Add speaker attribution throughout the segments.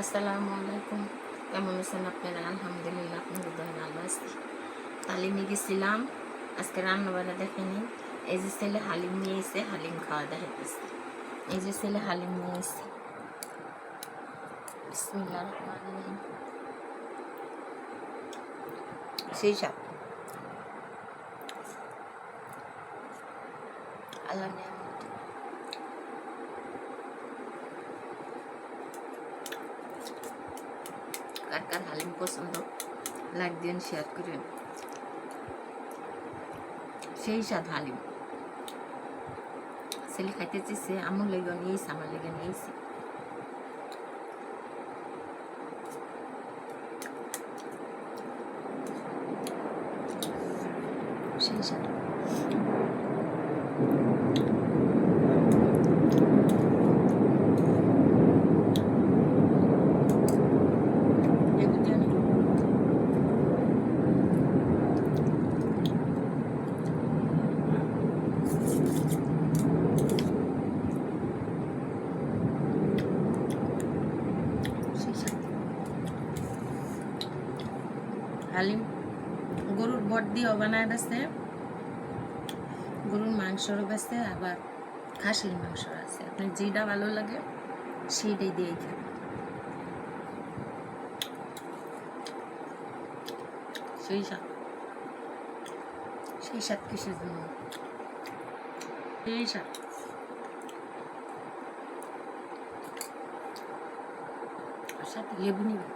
Speaker 1: আসসালামু আলাইকুম। কেমন আছেন আপনারা? আলহামদুলিল্লাহ, আপনাদের দোয়ায় ভালো আছি। তালিমে গেছিলাম, আজকে রান্নাবান্না দেখেনি। এই যে ছেলে হালিম নিয়ে এসে হালিম খাওয়া দেখাইতেছে। এই যে ছেলে হালিম নিয়ে এসে, বিসমিল্লাহির রহমানির রহিম। সেই সব আল্লাহ নিয়ামত। কার কার হালিম পছন্দ লাইক দিন, শেয়ার করেন। সেই স্বাদ হালিম। ছেলে খাইতে চেয়েছে, আমার লেগে নিয়েছে, আমার লেগে নিয়েছে। সেই স্বাদ। হালিম গরুর বট দিয়েও বানায় বেছে, গরুর মাংসরও বেছে, আবার খাসির মাংস আছে। আপনার যেটা ভালো লাগে সেইটাই দিয়েই খাবেন। সেই স্বাদ, সেই স্বাদ কিসের জন্য? সেই স্বাদ। সাথে লেবু নিবেন।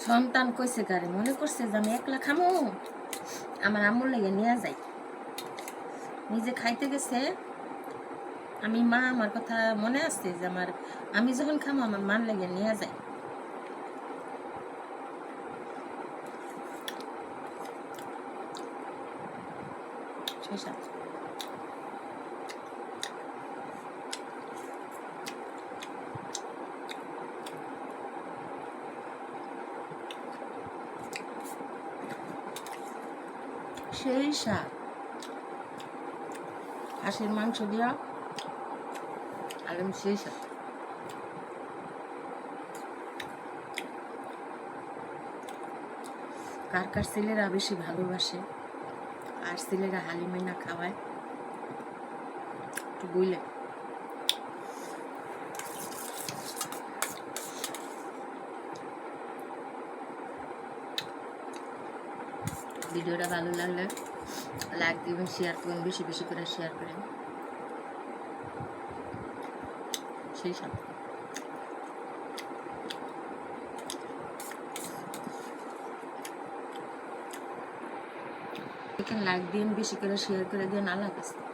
Speaker 1: সন্তান কইছে গাড়ি, মনে করছে যে আমি একলা খামো, আমার আম্মুর লেগে নিয়ে যাই। নিজে খাইতে গেছে, আমি মা, আমার কথা মনে আছে যে আমি যখন খামো আমার মান লেগে নিয়ে যাই। সেই সাথে সেই স্বাদ। হাঁসের মাংস দিয়া আর আমি সেই স্বাদ। কার কার ছেলেরা বেশি ভালোবাসে আর ছেলেরা হালিমে না খাওয়ায় একটু বইলে। ভিডিওটা ভালো লাগলে লাইক দিবেন, শেয়ার করবেন, বেশি বেশি করে শেয়ার করেন। সেই সব লাইক দিন, বেশি করে শেয়ার করে দিন। আল্লাহ হাফেজ।